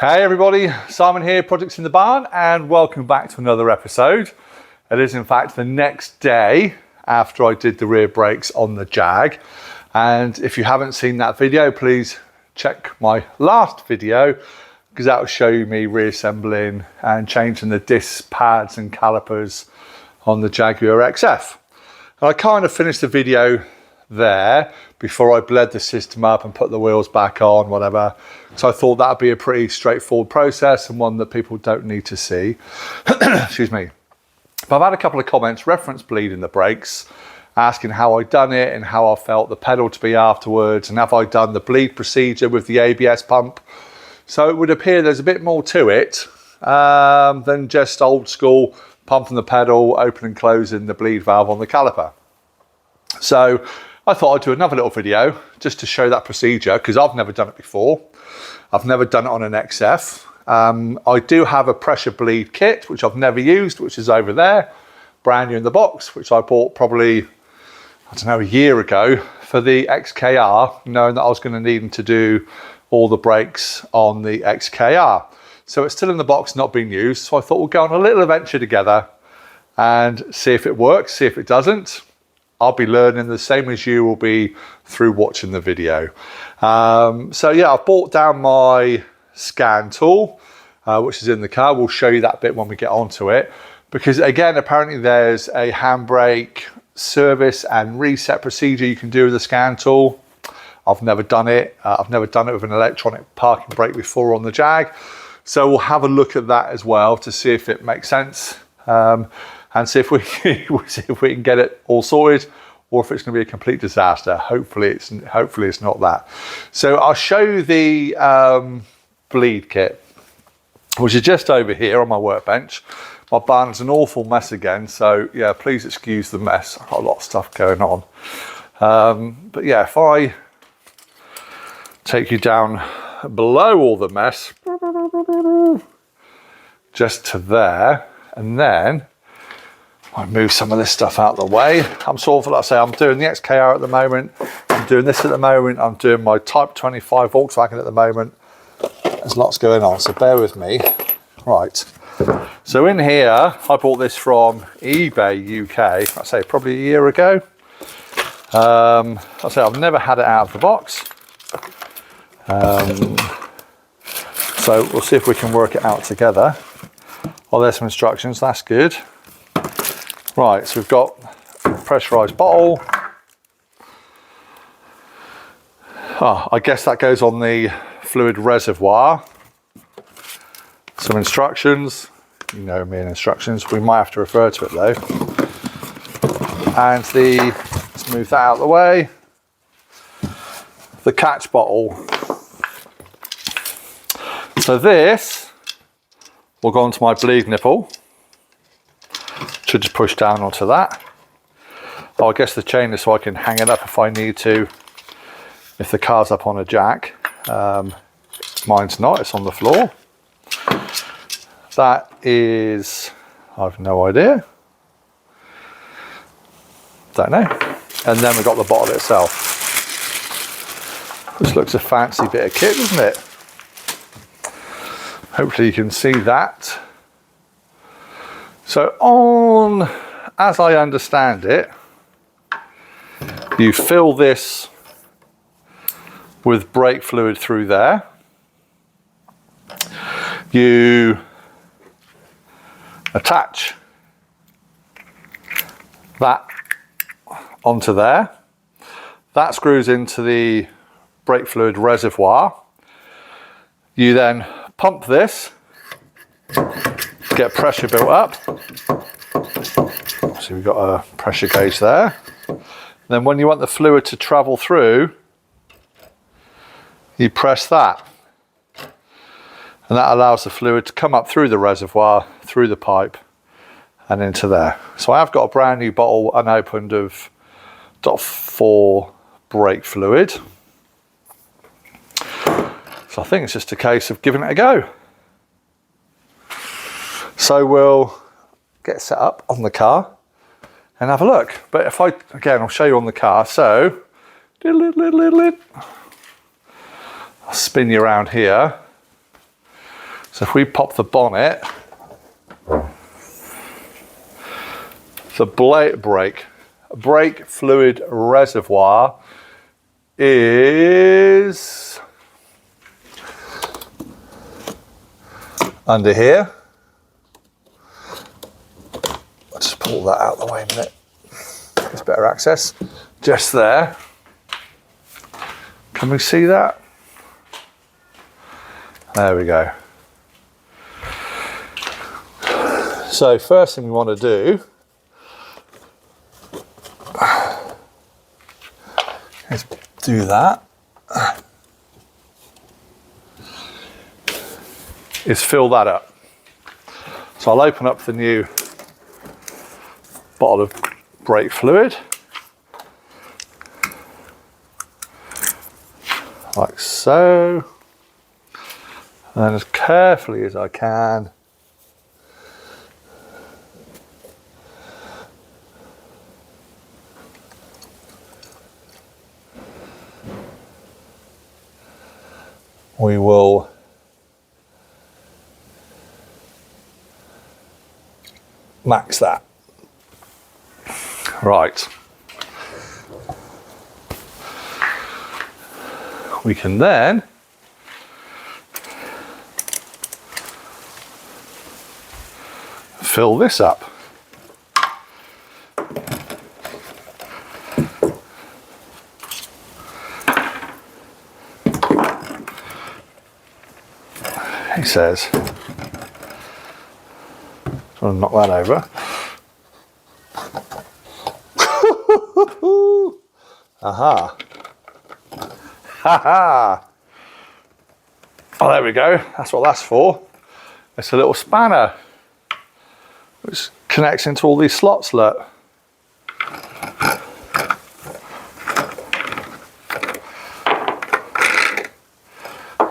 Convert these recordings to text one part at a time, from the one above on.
Hey everybody, Simon here, Projects in the Barn, and welcome back to another episode. It is in fact the next day after I did the rear brakes on the Jag. And if you haven't seen that video, please check my last video because that will show you me reassembling and changing the disc pads and calipers on the Jaguar XF. And I kind of finished the video there before I bled the system up and put the wheels back on, whatever. So I thought that'd be a pretty straightforward process and one that people don't need to see. Excuse me. But I've had a couple of comments reference bleeding the brakes, asking how I done it and how I felt the pedal to be afterwards, and have I done the bleed procedure with the ABS pump. So it would appear there's a bit more to it than just old school pumping the pedal, opening and closing the bleed valve on the caliper. So I thought I'd do another little video just to show that procedure because I've never done it before. I've never done it on an XF. I do have a pressure bleed kit, which I've never used, which is over there, brand new in the box, which I bought probably, I don't know, a year ago for the XKR, knowing that I was going to need to do all the brakes on the XKR. So it's still in the box, not being used. So I thought we'll go on a little adventure together and see if it works, see if it doesn't. I'll be learning the same as you will be through watching the video. So yeah, I've brought down my scan tool, which is in the car. We'll show you that bit when we get onto it. Because again, apparently there's a handbrake service and reset procedure you can do with the scan tool. I've never done it. I've never done it with an electronic parking brake before on the Jag. So we'll have a look at that as well to see if it makes sense. And see if we can get it all sorted, or if it's going to be a complete disaster. Hopefully it's not that. So I'll show you the bleed kit, which is just over here on my workbench. My barn's an awful mess again, so yeah, please excuse the mess. I've got a lot of stuff going on. But yeah, if I take you down below all the mess, just to there, and then I move some of this stuff out of the way. I'm sort of, like I say, I'm doing the XKR at the moment. I'm doing this at the moment. I'm doing my Type 25 Volkswagen at the moment. There's lots going on, so bear with me. Right. So in here, I bought this from eBay UK, I say probably a year ago. I say I've never had it out of the box. So we'll see if we can work it out together. Oh, there's some instructions, that's good. Right, so we've got a pressurized bottle. Oh, I guess that goes on the fluid reservoir. Some instructions. You know me and instructions. We might have to refer to it though. And let's move that out of the way. The catch bottle. So this will go onto my bleed nipple. Should just push down onto that. Oh, I guess the chain is so I can hang it up if I need to, if the car's up on a jack. Mine's not, it's on the floor. That is, I've no idea. Don't know. And then we've got the bottle itself. This looks a fancy bit of kit, doesn't it? Hopefully you can see that. So as I understand it, you fill this with brake fluid through there. You attach that onto there. That screws into the brake fluid reservoir. You then pump this, get pressure built up. So we've got a pressure gauge there. Then when you want the fluid to travel through, you press that. And that allows the fluid to come up through the reservoir, through the pipe, and into there. So I have got a brand new bottle unopened of .4 brake fluid. So I think it's just a case of giving it a go. So we'll get set up on the car and have a look. But if again, I'll show you on the car. So, I'll spin you around here. So if we pop the bonnet, the brake fluid reservoir is under here. I'll just pull that out of the way a minute. There's better access. Just there. Can we see that? There we go. So first thing we want to do is do that. Is fill that up. So I'll open up the new bottle of brake fluid. Like so. And then as carefully as I can, we will max that. Right. We can then fill this up. He says, trying to knock that over. Aha. Ha ha. Oh, there we go. That's what that's for. It's a little spanner which connects into all these slots, look.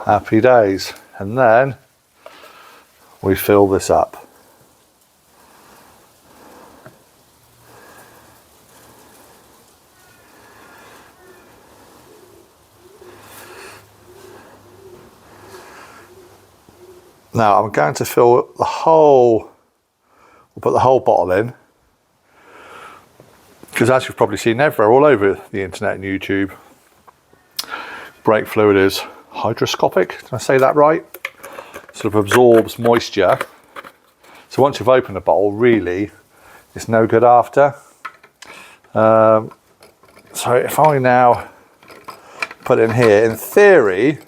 Happy days. And then we fill this up. Now I'm going to fill the whole, we'll put the whole bottle in, because as you've probably seen everywhere, all over the internet and YouTube, brake fluid is hydroscopic. Did I say that right? Sort of absorbs moisture. So once you've opened the bottle, really, it's no good after. So if I now put it in here, in theory,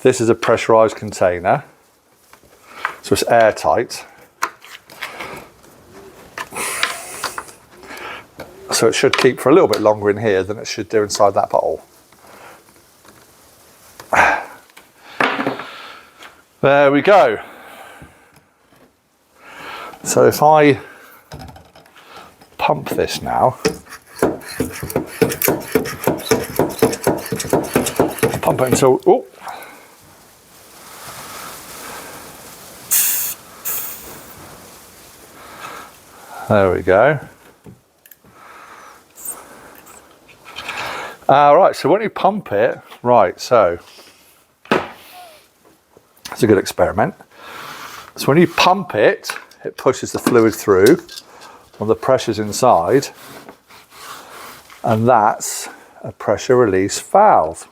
this is a pressurized container, so it's airtight. So it should keep for a little bit longer in here than it should do inside that bottle. There we go. So if I pump this now, pump it until, oh, there we go. Right, so when you pump it, right, so it's a good experiment. So when you pump it, it pushes the fluid through when the pressure's inside, and that's a pressure release valve.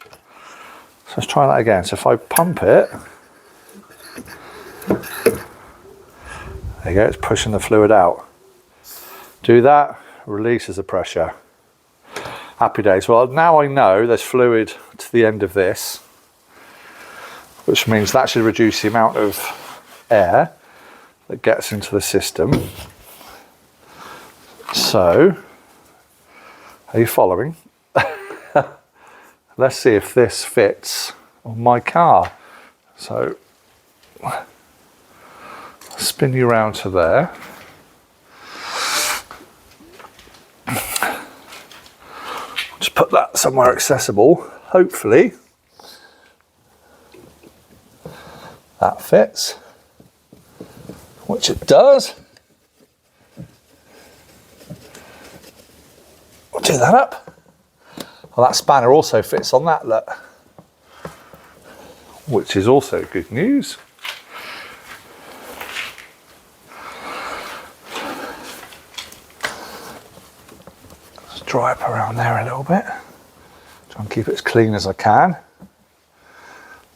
So let's try that again. So if I pump it, there you go, it's pushing the fluid out. Do that, releases the pressure. Happy days. Well, now I know there's fluid to the end of this, which means that should reduce the amount of air that gets into the system. So, are you following? Let's see if this fits on my car. So, spin you around to there. Just put that somewhere accessible, hopefully. That fits, which it does. I'll do that up. Well, that spanner also fits on that, look. which is also good news. Let's dry up around there a little bit. Try and keep it as clean as I can.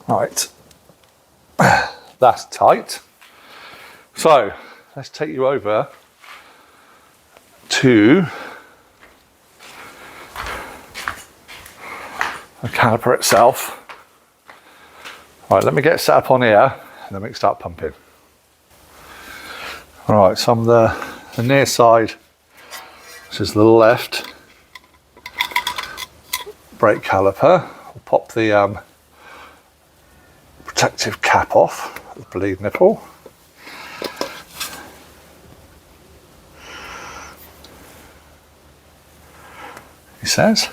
Right, that's tight. So let's take you over to the caliper itself. Right, let me get set up on here and then we can start pumping. Right, so on the near side, this is the left brake caliper. We'll pop the protective cap off, the bleed nipple. He says.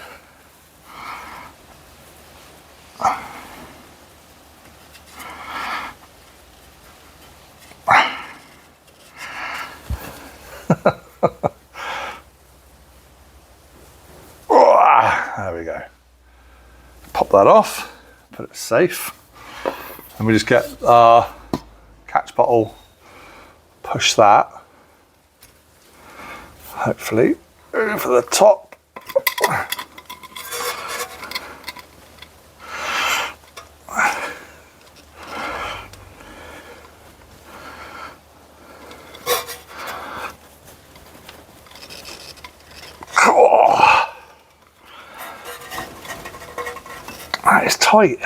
There we go. Pop that off, put it safe, and we just get our catch bottle, push that, hopefully over the top. That is tight.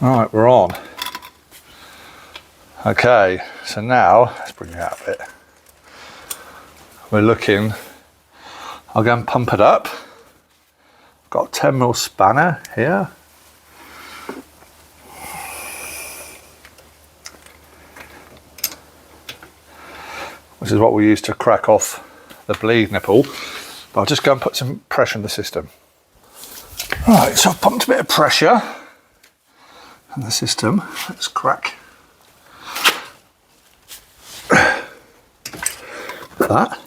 Right, we're on. Okay, so now let's bring it out a bit. We're looking, I'll go and pump it up. Got a 10mm spanner here. This is what we use to crack off the bleed nipple. But I'll just go and put some pressure in the system. Right, so I've pumped a bit of pressure in the system. Let's crack that.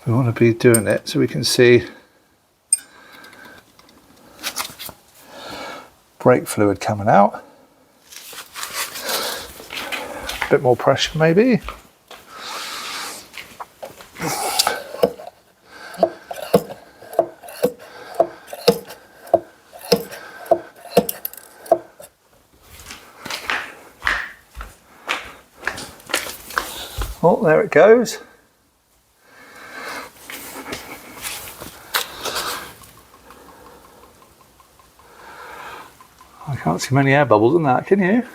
We want to be doing it so we can see brake fluid coming out. A bit more pressure maybe. Oh, there it goes. I can't see many air bubbles in that, can you?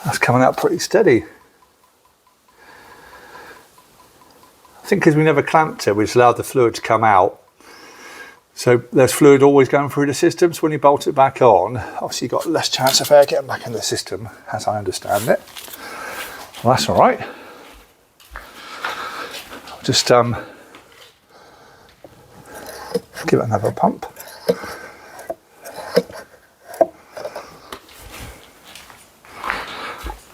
That's coming out pretty steady. I think because we never clamped it, we just allowed the fluid to come out. So there's fluid always going through the system, so when you bolt it back on, obviously you've got less chance of air getting back in the system, as I understand it. Well, that's all right. I'll just give it another pump.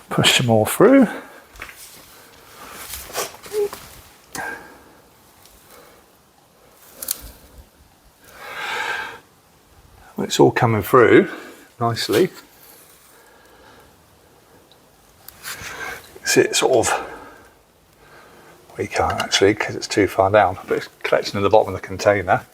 Push some more through. Well, it's all coming through nicely. See it sort of, we can't actually because it's too far down, but it's collecting at the bottom of the container.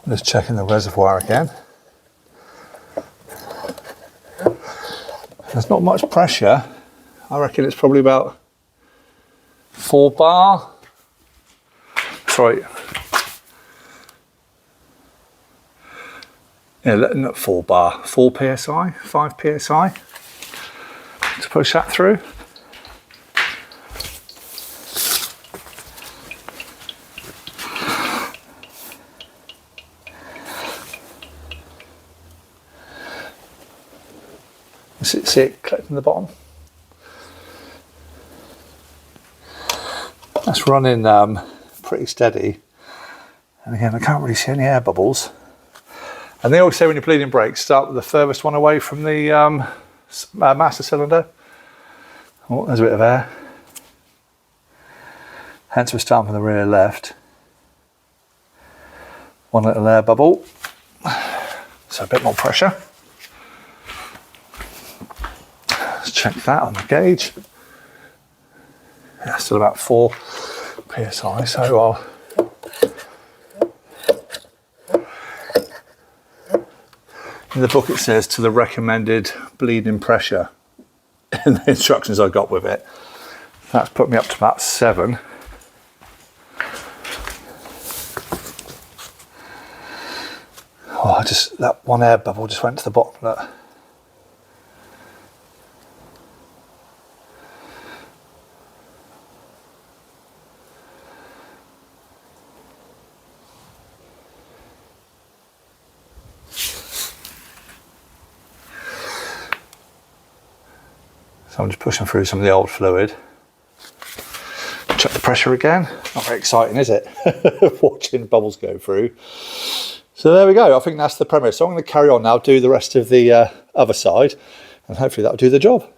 I'm just checking the reservoir again. There's not much pressure. I reckon it's probably about 4 bar. Sorry. Yeah, not 4 bar, 4 psi, 5 psi to push that through. See it collecting the bottom? That's running pretty steady. And again, I can't really see any air bubbles. And they always say when you're bleeding brakes, start with the furthest one away from the master cylinder. Oh, there's a bit of air. Hence we're starting from the rear left. One little air bubble. So a bit more pressure. Let's check that on the gauge. Yeah, still about 4 psi, so I'll in the book it says to the recommended bleeding pressure in the instructions I got with it. That's put me up to about 7. Oh, that one air bubble just went to the bottom, look. So I'm just pushing through some of the old fluid. Check the pressure again. Not very exciting, is it? Watching bubbles go through. So there we go. I think that's the premise. So I'm going to carry on now, do the rest of the other side, and hopefully that'll do the job.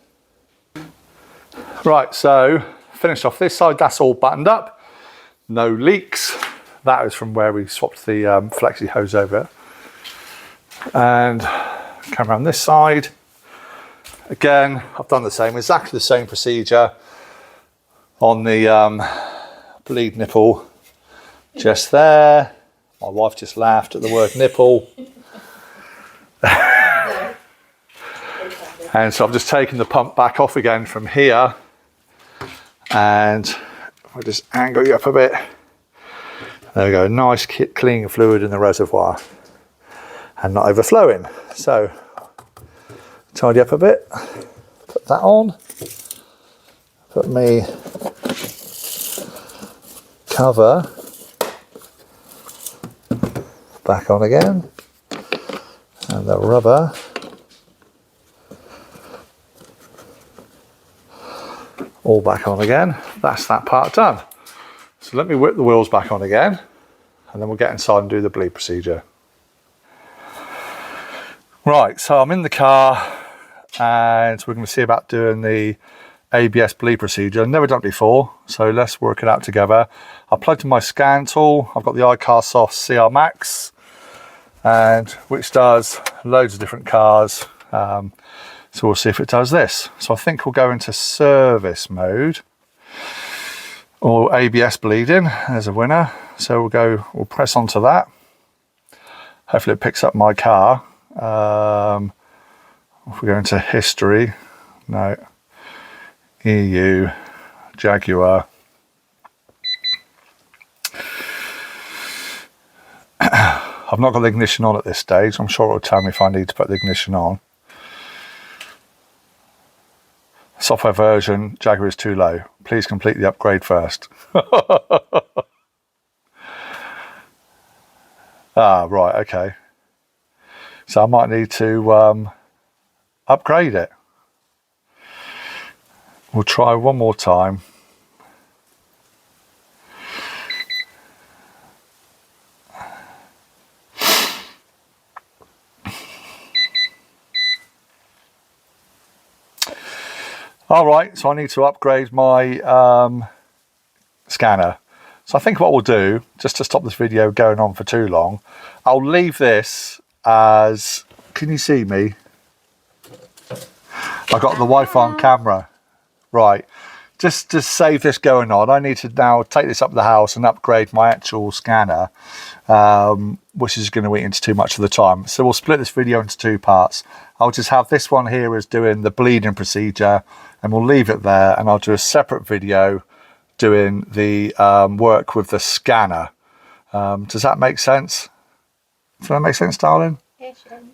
Right, so finished off this side. That's all buttoned up. No leaks. That is from where we swapped the flexi hose over. And come around this side. Again, I've done the same, exactly the same procedure on the bleed nipple just there. My wife just laughed at the word nipple. And so I've just taken the pump back off again from here, and I'll just angle you up a bit. There we go, nice clean fluid in the reservoir and not overflowing. So tidy up a bit, put that on, put me cover back on again, and the rubber all back on again. That's that part done. So let me whip the wheels back on again, and then we'll get inside and do the bleed procedure. Right, so I'm in the car, and we're going to see about doing the ABS bleed procedure. I've never done it before, so let's work it out together. I plugged in my scan tool. I've got the iCarsoft CR Max, and which does loads of different cars. So we'll see if it does this. So I think we'll go into service mode, or ABS bleeding as a winner. So we'll press onto that. Hopefully it picks up my car. If we go into history, no, EU, Jaguar. I've not got the ignition on at this stage. I'm sure it'll tell me if I need to put the ignition on. Software version, Jaguar is too low. Please complete the upgrade first. Ah, right, okay. So I might need to upgrade it. We'll try one more time. All right, so I need to upgrade my scanner. So I think what we'll do, just to stop this video going on for too long, I'll leave this as, can you see me? I've got the Wi-Fi on camera. Right, just to save this going on, I need to now take this up to the house and upgrade my actual scanner, which is going to eat into too much of the time. So we'll split this video into 2 parts. I'll just have this one here as doing the bleeding procedure, and we'll leave it there, and I'll do a separate video doing the work with the scanner. Does that make sense? Does that make sense, darling?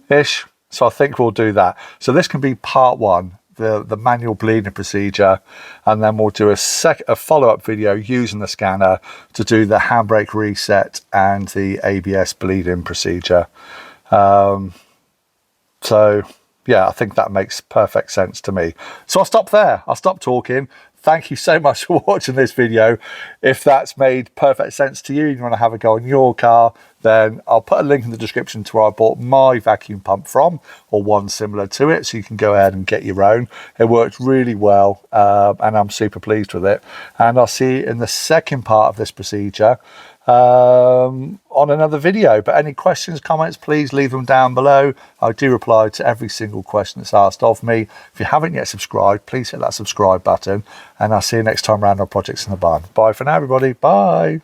Ish. So I think we'll do that. So this can be part 1, the manual bleeding procedure, and then we'll do a follow-up video using the scanner to do the handbrake reset and the ABS bleeding procedure. So yeah, I think that makes perfect sense to me. So I'll stop there. I'll stop talking. Thank you so much for watching this video. If that's made perfect sense to you and you want to have a go on your car, then I'll put a link in the description to where I bought my vacuum pump from, or one similar to it, so you can go ahead and get your own. It worked really well, and I'm super pleased with it. And I'll see you in the second part of this procedure on another video. But any questions, comments, please leave them down below. I do reply to every single question that's asked of me. If you haven't yet subscribed, please hit that subscribe button, and I'll see you next time around on Projects in the Barn. Bye for now, everybody. Bye.